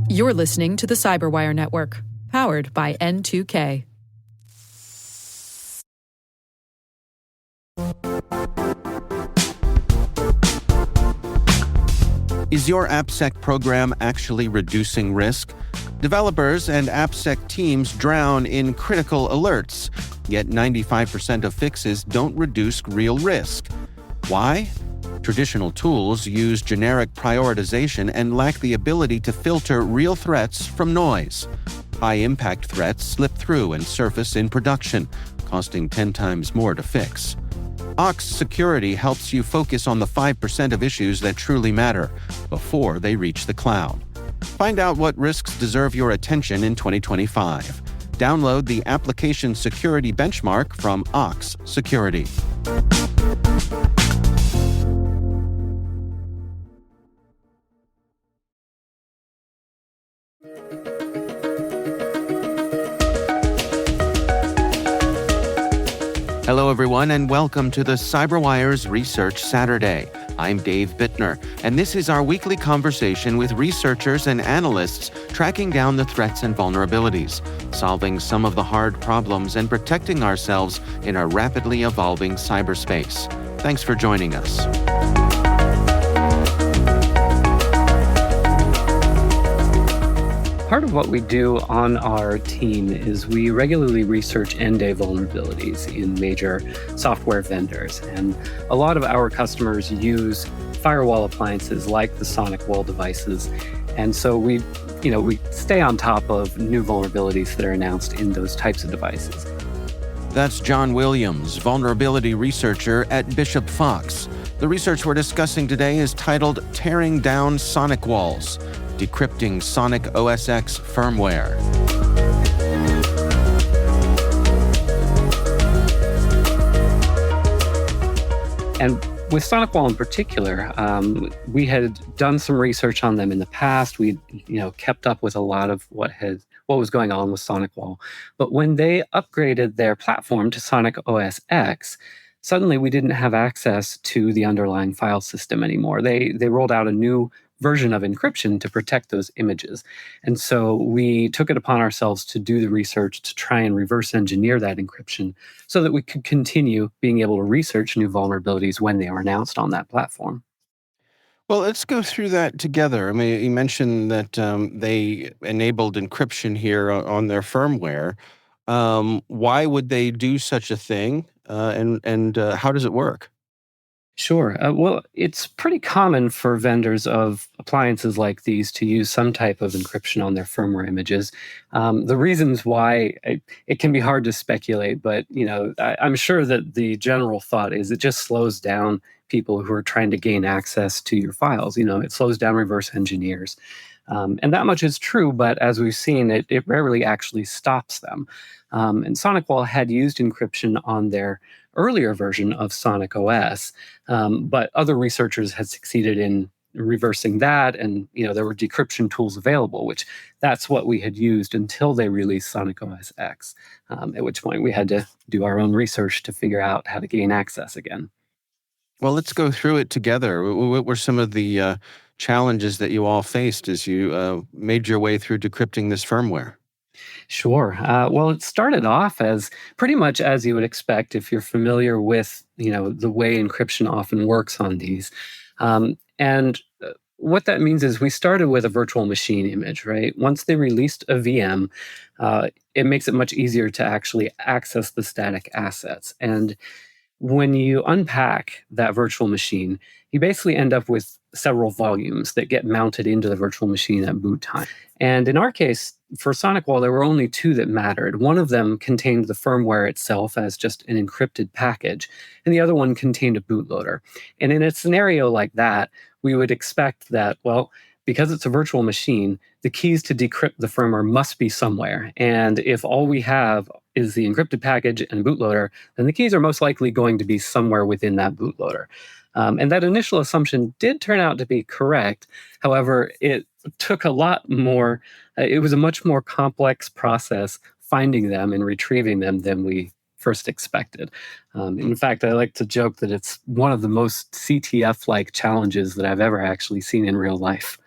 You're listening to the Cyberwire Network, powered by N2K. Is your AppSec program actually reducing risk? Developers and AppSec teams drown in critical alerts, yet 95% of fixes don't reduce real risk. Why? Traditional tools use generic prioritization and lack the ability to filter real threats from noise. High-impact threats slip through and surface in production, costing 10 times more to fix. Ox Security helps you focus on the 5% of issues that truly matter before they reach the cloud. Find out what risks deserve your attention in 2025. Download the Application Security Benchmark from Ox Security. Hello, everyone, and welcome to the CyberWire's Research Saturday. I'm Dave Bittner, and this is our weekly conversation with researchers and analysts tracking down the threats and vulnerabilities, solving some of the hard problems, and protecting ourselves in a rapidly evolving cyberspace. Thanks for joining us. Part of what we do on our team is we regularly research end-day vulnerabilities in major software vendors. And a lot of our customers use firewall appliances like the SonicWall devices. And so we stay on top of new vulnerabilities that are announced in those types of devices. That's John Williams, vulnerability researcher at Bishop Fox. The research we're discussing today is titled Tearing Down SonicWalls: Decrypting Sonic OS X firmware. And with SonicWall in particular, we had done some research on them in the past. We, kept up with a lot of what was going on with SonicWall. But when they upgraded their platform to Sonic OS X, suddenly we didn't have access to the underlying file system anymore. They rolled out a new version of encryption to protect those images. And so we took it upon ourselves to do the research to try and reverse engineer that encryption so that we could continue being able to research new vulnerabilities when they were announced on that platform. Well, let's go through that together. I mean, you mentioned that they enabled encryption here on their firmware. Why would they do such a thing, and how does it work? Sure. Well, it's pretty common for vendors of appliances like these to use some type of encryption on their firmware images. The reasons why it can be hard to speculate, but I'm sure that the general thought is it just slows down people who are trying to gain access to your files. It slows down reverse engineers. And that much is true, but as we've seen, it rarely actually stops them. And SonicWall had used encryption on their earlier version of Sonic OS, but other researchers had succeeded in reversing that, and there were decryption tools available, which that's what we had used until they released Sonic OS X, at which point we had to do our own research to figure out how to gain access again. Well, let's go through it together. What were some of the challenges that you all faced as you made your way through decrypting this firmware? Sure. Well, it started off as pretty much as you would expect if you're familiar with, the way encryption often works on these. And what that means is we started with a virtual machine image, right? Once they released a VM, it makes it much easier to actually access the static assets. And when you unpack that virtual machine, you basically end up with several volumes that get mounted into the virtual machine at boot time. And in our case, for SonicWall, there were only two that mattered. One of them contained the firmware itself as just an encrypted package, and the other one contained a bootloader. And in a scenario like that, we would expect that, well, because it's a virtual machine, the keys to decrypt the firmware must be somewhere. And if all we have is the encrypted package and bootloader, then the keys are most likely going to be somewhere within that bootloader. And that initial assumption did turn out to be correct. However, it took a lot more, it was a much more complex process finding them and retrieving them than we first expected. In fact, I like to joke that it's one of the most CTF-like challenges that I've ever actually seen in real life.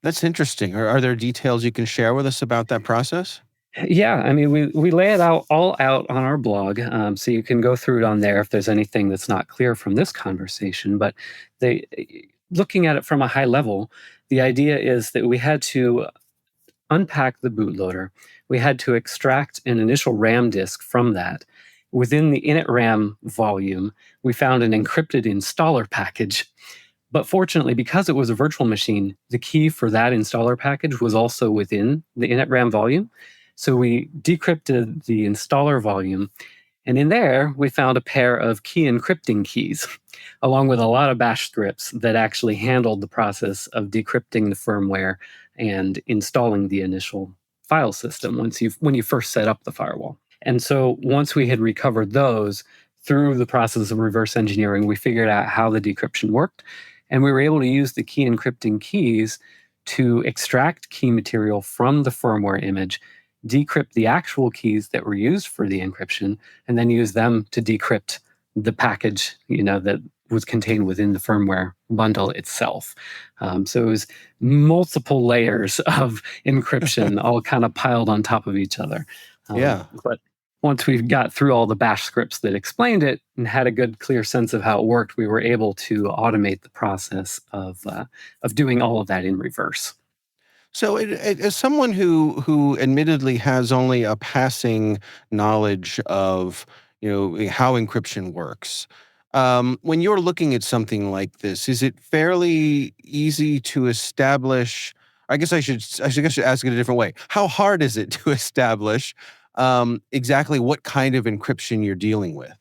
That's interesting. Are there details you can share with us about that process? Yeah, I mean, we lay it all out on our blog, so you can go through it on there if there's anything that's not clear from this conversation. But they, looking at it from a high level, the idea is that we had to unpack the bootloader. We had to extract an initial RAM disk from that. Within the init RAM volume, we found an encrypted installer package. But fortunately, because it was a virtual machine, the key for that installer package was also within the init RAM volume. So we decrypted the installer volume, and in there, we found a pair of key encrypting keys, along with a lot of bash scripts that actually handled the process of decrypting the firmware and installing the initial file system when you first set up the firewall. And so once we had recovered those through the process of reverse engineering, we figured out how the decryption worked, and we were able to use the key encrypting keys to extract key material from the firmware image, decrypt the actual keys that were used for the encryption, and then use them to decrypt the package, that was contained within the firmware bundle itself. So it was multiple layers of encryption all kind of piled on top of each other. Yeah. But once we got through all the bash scripts that explained it and had a good, clear sense of how it worked, we were able to automate the process of doing all of that in reverse. So, as someone who admittedly has only a passing knowledge of how encryption works, when you're looking at something like this, is it fairly easy to establish? I guess I should ask it a different way. How hard is it to establish exactly what kind of encryption you're dealing with?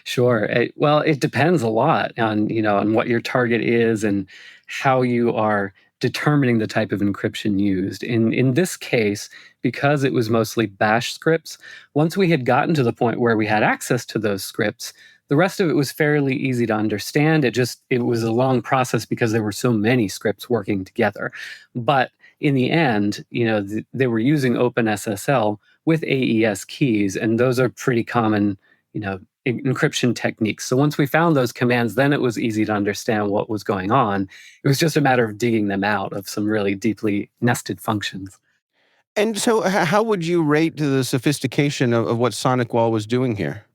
Sure. Well, it depends a lot on what your target is and how you are determining the type of encryption used. In this case, because it was mostly bash scripts, once we had gotten to the point where we had access to those scripts, the rest of it was fairly easy to understand. It was a long process because there were so many scripts working together. But in the end, they were using OpenSSL with AES keys, and those are pretty common, encryption techniques. So once we found those commands, then it was easy to understand what was going on. It was just a matter of digging them out of some really deeply nested functions. And so, how would you rate the sophistication of what SonicWall was doing here?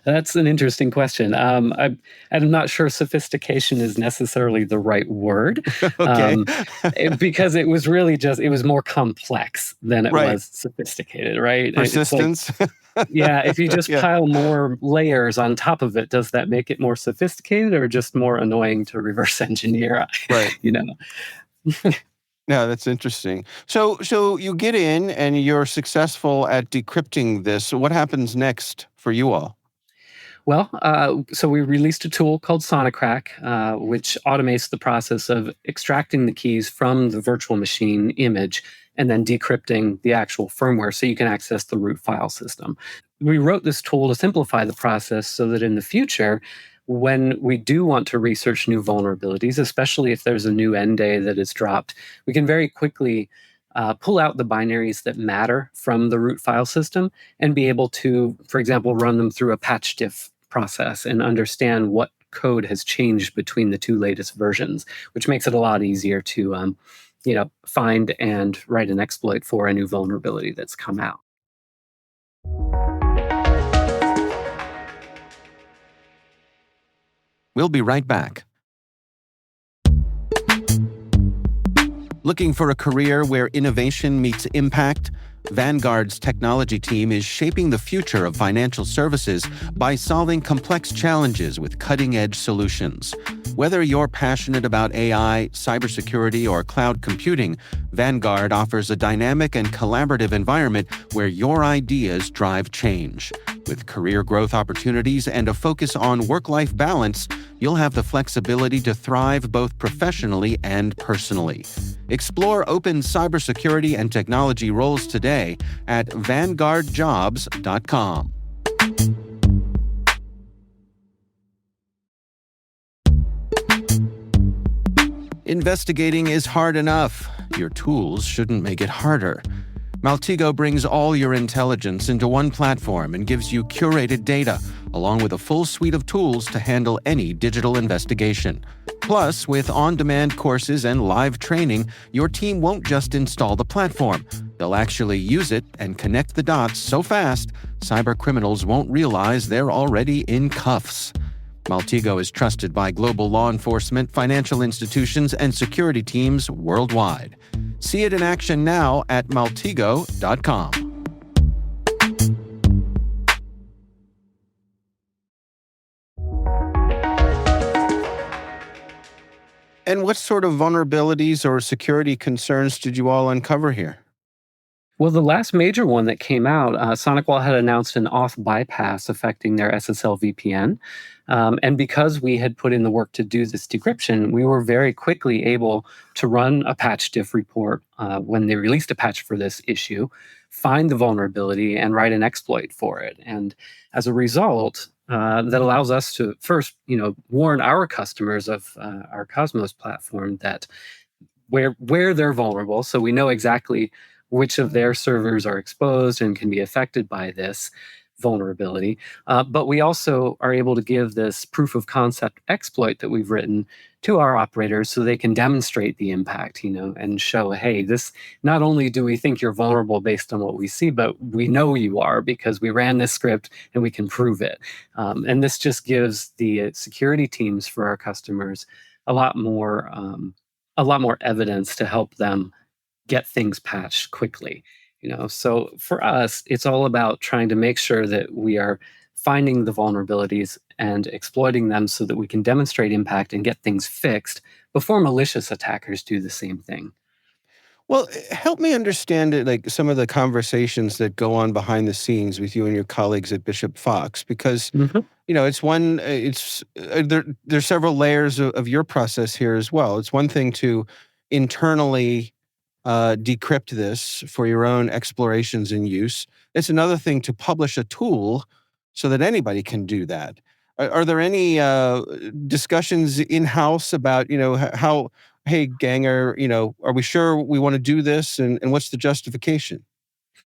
That's an interesting question. I'm not sure sophistication is necessarily the right word. Okay. Because it was really it was more complex than it was sophisticated, right? Persistence. Yeah, if you just Yeah. pile more layers on top of it, does that make it more sophisticated or just more annoying to reverse engineer? Right. No, that's interesting. So you get in and you're successful at decrypting this. What happens next for you all? Well, so we released a tool called Sonicrack, which automates the process of extracting the keys from the virtual machine image and then decrypting the actual firmware so you can access the root file system. We wrote this tool to simplify the process so that in the future, when we do want to research new vulnerabilities, especially if there's a new NDAY that is dropped, we can very quickly pull out the binaries that matter from the root file system and be able to, for example, run them through a patch diff process and understand what code has changed between the two latest versions, which makes it a lot easier to find and write an exploit for a new vulnerability that's come out. We'll be right back. Looking for a career where innovation meets impact? Vanguard's technology team is shaping the future of financial services by solving complex challenges with cutting-edge solutions. Whether you're passionate about AI, cybersecurity, or cloud computing, Vanguard offers a dynamic and collaborative environment where your ideas drive change. With career growth opportunities and a focus on work-life balance, you'll have the flexibility to thrive both professionally and personally. Explore open cybersecurity and technology roles today at vanguardjobs.com. Investigating is hard enough. Your tools shouldn't make it harder. Maltego brings all your intelligence into one platform and gives you curated data, along with a full suite of tools to handle any digital investigation. Plus, with on-demand courses and live training, your team won't just install the platform. They'll actually use it and connect the dots so fast, cybercriminals won't realize they're already in cuffs. Maltego is trusted by global law enforcement, financial institutions, and security teams worldwide. See it in action now at maltego.com. And what sort of vulnerabilities or security concerns did you all uncover here? Well, the last major one that came out, SonicWall had announced an auth bypass affecting their SSL VPN. And because we had put in the work to do this decryption, we were very quickly able to run a patch diff report when they released a patch for this issue, find the vulnerability, and write an exploit for it. And as a result, that allows us to first, warn our customers of our Cosmos platform that where they're vulnerable, so we know exactly which of their servers are exposed and can be affected by this vulnerability. But we also are able to give this proof of concept exploit that we've written to our operators so they can demonstrate the impact, and show, hey, this, not only do we think you're vulnerable based on what we see, but we know you are because we ran this script and we can prove it. And this just gives the security teams for our customers a lot more evidence to help them get things patched quickly. So for us, it's all about trying to make sure that we are finding the vulnerabilities and exploiting them so that we can demonstrate impact and get things fixed before malicious attackers do the same thing. Well, help me understand it, like some of the conversations that go on behind the scenes with you and your colleagues at Bishop Fox, because Mhm. there's several layers of your process here as well. It's one thing to internally decrypt this for your own explorations and use. It's another thing to publish a tool so that anybody can do that. Are there any discussions in-house about, how, hey, gang, are we sure we want to do this? And what's the justification?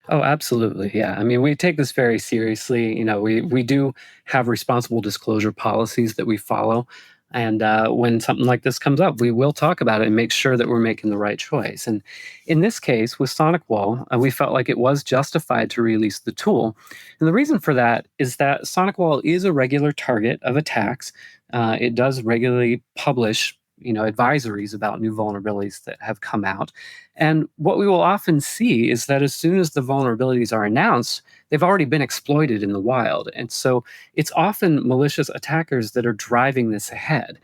Oh, absolutely. Yeah. I mean, we take this very seriously. We do have responsible disclosure policies that we follow. And when something like this comes up, we will talk about it and make sure that we're making the right choice. And in this case, with SonicWall, we felt like it was justified to release the tool. And the reason for that is that SonicWall is a regular target of attacks. It does regularly publish advisories about new vulnerabilities that have come out. And what we will often see is that as soon as the vulnerabilities are announced, they've already been exploited in the wild. And so it's often malicious attackers that are driving this ahead.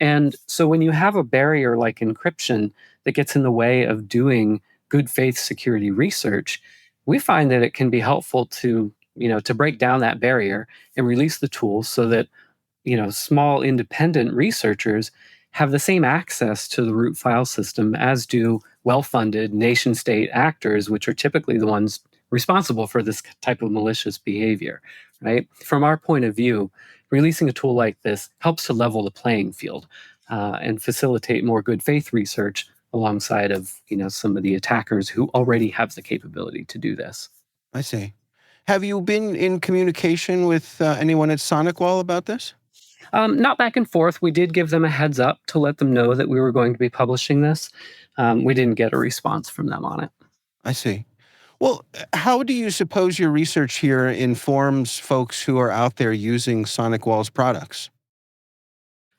And so when you have a barrier like encryption that gets in the way of doing good faith security research, we find that it can be helpful to break down that barrier and release the tools so that small independent researchers have the same access to the root file system as do well-funded nation-state actors, which are typically the ones responsible for this type of malicious behavior, right? From our point of view, releasing a tool like this helps to level the playing field and facilitate more good faith research alongside of some of the attackers who already have the capability to do this. I see. Have you been in communication with anyone at SonicWall about this? Not back and forth. We did give them a heads up to let them know that we were going to be publishing this. We didn't get a response from them on it. I see. Well, how do you suppose your research here informs folks who are out there using SonicWall's products?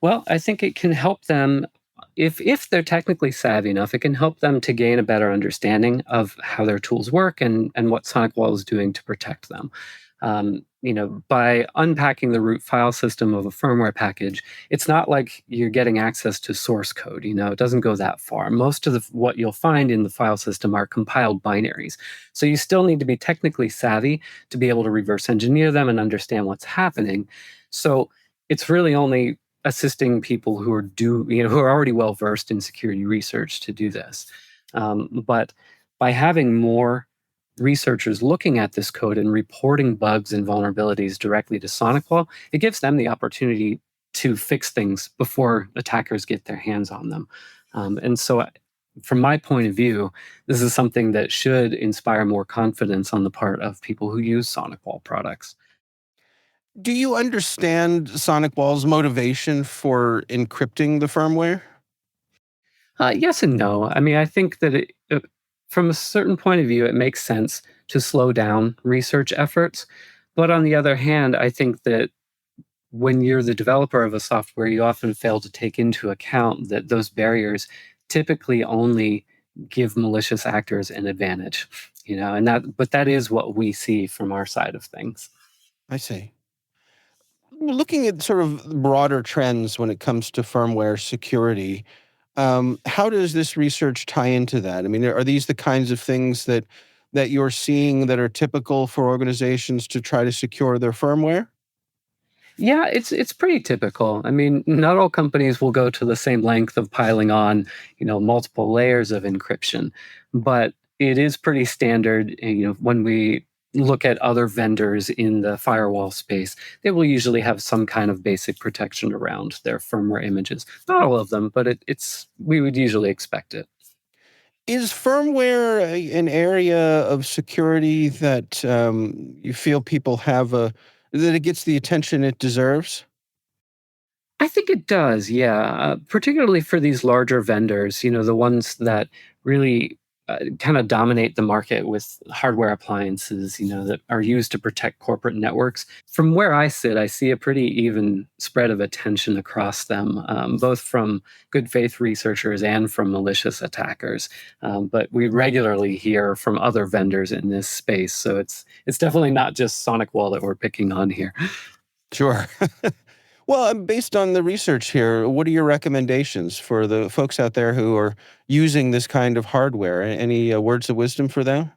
Well, I think it can help them, if they're technically savvy enough, it can help them to gain a better understanding of how their tools work and what SonicWall is doing to protect them. By unpacking the root file system of a firmware package, it's not like you're getting access to source code. It doesn't go that far. Most of what you'll find in the file system are compiled binaries. So you still need to be technically savvy to be able to reverse engineer them and understand what's happening. So it's really only assisting people who are already well versed in security research to do this. But by having more researchers looking at this code and reporting bugs and vulnerabilities directly to SonicWall, it gives them the opportunity to fix things before attackers get their hands on them. And so, from my point of view, this is something that should inspire more confidence on the part of people who use SonicWall products. Do you understand SonicWall's motivation for encrypting the firmware? Yes and no. I mean, I think that from a certain point of view, it makes sense to slow down research efforts. But on the other hand, I think that when you're the developer of a software, you often fail to take into account that those barriers typically only give malicious actors an advantage, and that is what we see from our side of things. I see. Looking at sort of broader trends when it comes to firmware security, how does this research tie into that? I mean, are these the kinds of things that you're seeing that are typical for organizations to try to secure their firmware? Yeah, it's pretty typical. I mean, not all companies will go to the same length of piling on, multiple layers of encryption, but it is pretty standard. When we look at other vendors in the firewall space, they will usually have some kind of basic protection around their firmware images. Not all of them, but it's we would usually expect it. Is firmware an area of security that you feel people that it gets the attention it deserves? I think it does, yeah. Particularly for these larger vendors, the ones that really kind of dominate the market with hardware appliances, that are used to protect corporate networks. From where I sit, I see a pretty even spread of attention across them, both from good faith researchers and from malicious attackers. But we regularly hear from other vendors in this space, so it's definitely not just SonicWall that we're picking on here. Sure. Well, based on the research here, what are your recommendations for the folks out there who are using this kind of hardware? Any words of wisdom for them?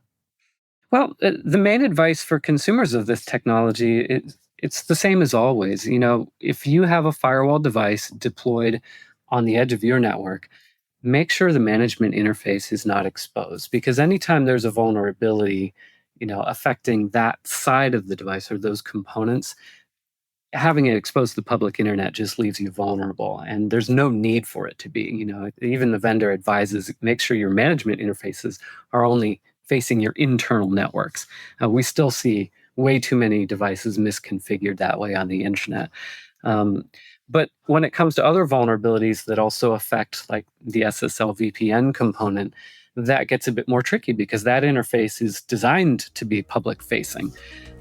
Well, the main advice for consumers of this technology is it's the same as always. If you have a firewall device deployed on the edge of your network, make sure the management interface is not exposed, because anytime there's a vulnerability, affecting that side of the device or those components, having it exposed to the public internet just leaves you vulnerable, and there's no need for it to be. Even the vendor advises make sure your management interfaces are only facing your internal networks. We still see way too many devices misconfigured that way on the internet. But when it comes to other vulnerabilities that also affect, like the SSL VPN component, that gets a bit more tricky because that interface is designed to be public facing.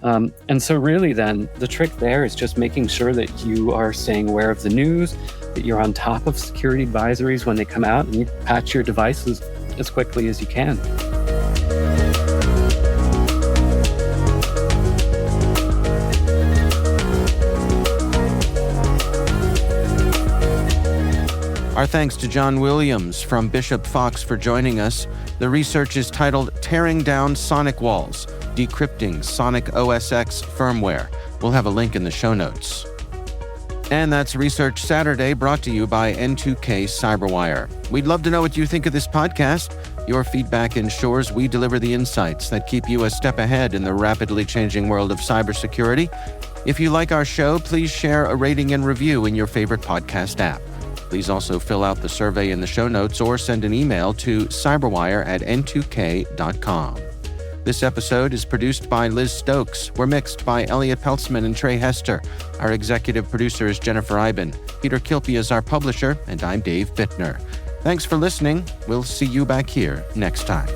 And so really then the trick there is just making sure that you are staying aware of the news, that you're on top of security advisories when they come out, and you patch your devices as quickly as you can. Our thanks to John Williams from Bishop Fox for joining us. The research is titled Tearing Down Sonic Walls, Decrypting Sonic OS X Firmware. We'll have a link in the show notes. And that's Research Saturday, brought to you by N2K Cyberwire. We'd love to know what you think of this podcast. Your feedback ensures we deliver the insights that keep you a step ahead in the rapidly changing world of cybersecurity. If you like our show, please share a rating and review in your favorite podcast app. Please also fill out the survey in the show notes or send an email to cyberwire@n2k.com. This episode is produced by Liz Stokes. We're mixed by Elliot Peltzman and Trey Hester. Our executive producer is Jennifer Eiben. Peter Kilpie is our publisher, and I'm Dave Bittner. Thanks for listening. We'll see you back here next time.